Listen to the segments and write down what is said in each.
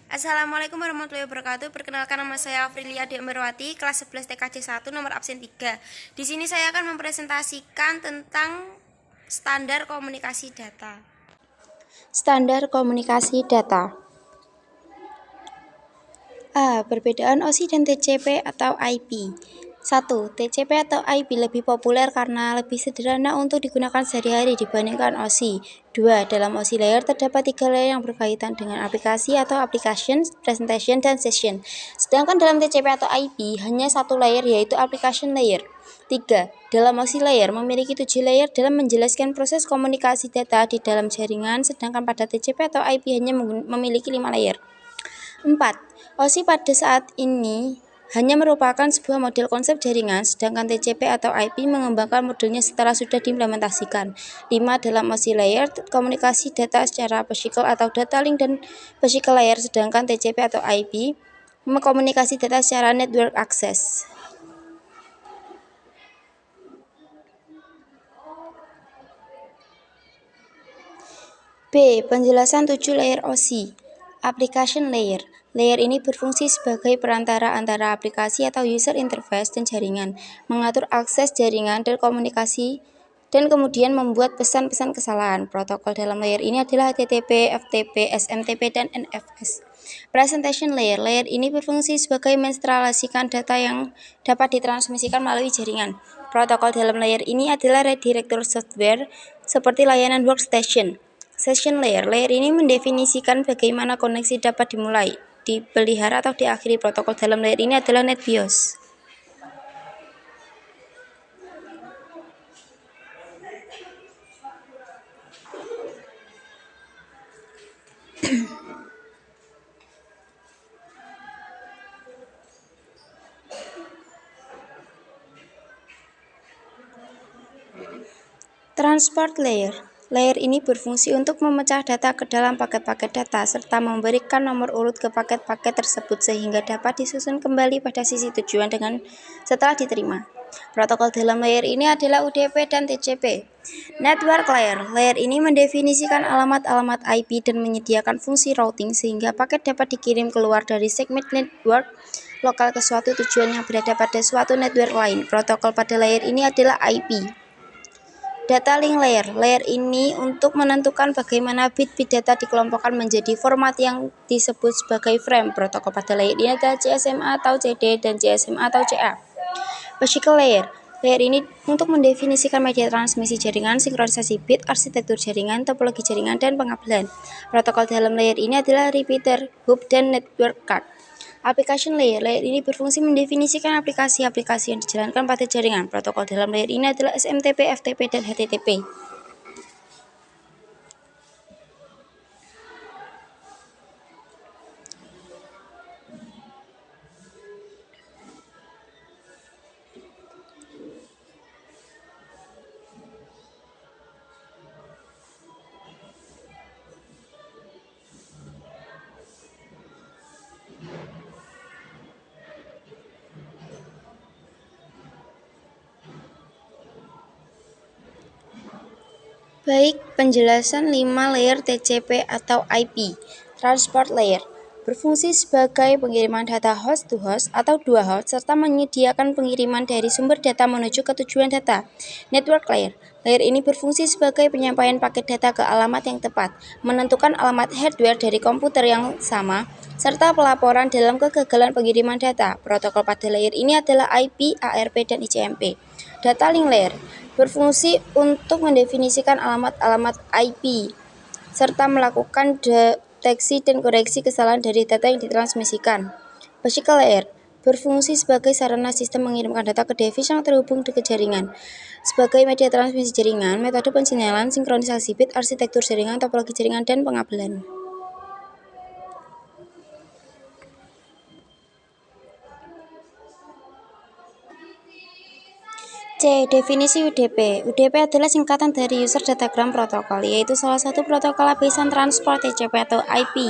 Assalamualaikum warahmatullahi wabarakatuh. Perkenalkan, nama saya Afrilia Demerwati, kelas 11 TKJ 1, nomor absen 3. Di sini saya akan mempresentasikan tentang standar komunikasi data. Standar komunikasi data. A. Perbedaan OSI dan TCP atau IP. 1. TCP atau IP lebih populer karena lebih sederhana untuk digunakan sehari-hari dibandingkan OSI. 2. Dalam OSI layer terdapat 3 layer yang berkaitan dengan aplikasi atau application, presentation, dan session. Sedangkan dalam TCP atau IP hanya 1 layer, yaitu application layer. 3. Dalam OSI layer memiliki 7 layer dalam menjelaskan proses komunikasi data di dalam jaringan, sedangkan pada TCP atau IP hanya memiliki 5 layer. 4. OSI pada saat ini hanya merupakan sebuah model konsep jaringan, sedangkan TCP atau IP mengembangkan modelnya setelah sudah diimplementasikan. 5. Dalam OSI layer, komunikasi data secara physical atau data link dan physical layer, sedangkan TCP atau IP komunikasi data secara network access. B. Penjelasan 7 layer OSI. Application layer. Layer ini berfungsi sebagai perantara antara aplikasi atau user interface dan jaringan, mengatur akses jaringan dan komunikasi, dan kemudian membuat pesan-pesan kesalahan. Protokol dalam layer ini adalah HTTP, FTP, SMTP, dan NFS. Presentation layer. Layer ini berfungsi sebagai menstrualisikan data yang dapat ditransmisikan melalui jaringan. Protokol dalam layer ini adalah redirector software seperti layanan workstation. Session layer. Layer ini mendefinisikan bagaimana koneksi dapat dimulai, dipelihara, atau diakhiri. Protokol dalam layer ini adalah NetBIOS. Transport layer. Layer ini berfungsi untuk memecah data ke dalam paket-paket data, serta memberikan nomor urut ke paket-paket tersebut sehingga dapat disusun kembali pada sisi tujuan setelah diterima. Protokol dalam layer ini adalah UDP dan TCP. Network layer. Layer ini mendefinisikan alamat-alamat IP dan menyediakan fungsi routing sehingga paket dapat dikirim keluar dari segmen network lokal ke suatu tujuan yang berada pada suatu network lain. Protokol pada layer ini adalah IP. Data link layer. Layer ini untuk menentukan bagaimana bit-bit data dikelompokkan menjadi format yang disebut sebagai frame. Protokol pada layer ini adalah CSMA atau CD dan CSMA atau CA. Physical layer. Layer ini untuk mendefinisikan media transmisi jaringan, sinkronisasi bit, arsitektur jaringan, topologi jaringan, dan pengabelan. Protokol dalam layer ini adalah repeater, hub, dan network card. Application layer. Layer ini berfungsi mendefinisikan aplikasi-aplikasi yang dijalankan pada jaringan. Protokol dalam layer ini adalah SMTP, FTP, dan HTTP. Baik, penjelasan 5 layer TCP atau IP. Transport layer berfungsi sebagai pengiriman data host to host atau dua host serta menyediakan pengiriman dari sumber data menuju ke tujuan data. Network layer. Layer ini berfungsi sebagai penyampaian paket data ke alamat yang tepat, menentukan alamat hardware dari komputer yang sama, serta pelaporan dalam kegagalan pengiriman data. Protokol pada layer ini adalah IP, ARP, dan ICMP. Data link layer berfungsi untuk mendefinisikan alamat-alamat IP serta melakukan deteksi dan koreksi kesalahan dari data yang ditransmisikan. Physical layer berfungsi sebagai sarana sistem mengirimkan data ke device yang terhubung ke jaringan. Sebagai media transmisi jaringan, metode pensinyalan, sinkronisasi bit, arsitektur jaringan, topologi jaringan, dan pengabelan. C. Definisi UDP. UDP adalah singkatan dari User Datagram Protocol, yaitu salah satu protokol lapisan transport TCP atau IP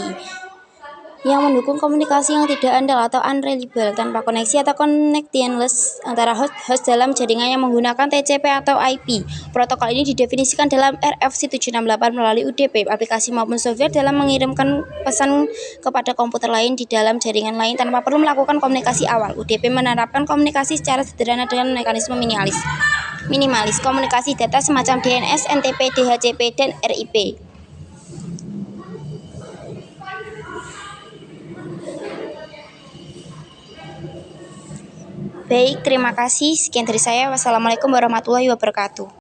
yang mendukung komunikasi yang tidak andal atau unreliable tanpa koneksi atau connectionless antara host dalam jaringan yang menggunakan TCP atau IP. Protokol ini didefinisikan dalam RFC 768 melalui UDP, aplikasi maupun software dalam mengirimkan pesan kepada komputer lain di dalam jaringan lain tanpa perlu melakukan komunikasi awal. UDP menerapkan komunikasi secara sederhana dengan mekanisme minimalis komunikasi data semacam DNS, NTP, DHCP, dan RIP. Baik, terima kasih. Sekian dari saya. Wassalamualaikum warahmatullahi wabarakatuh.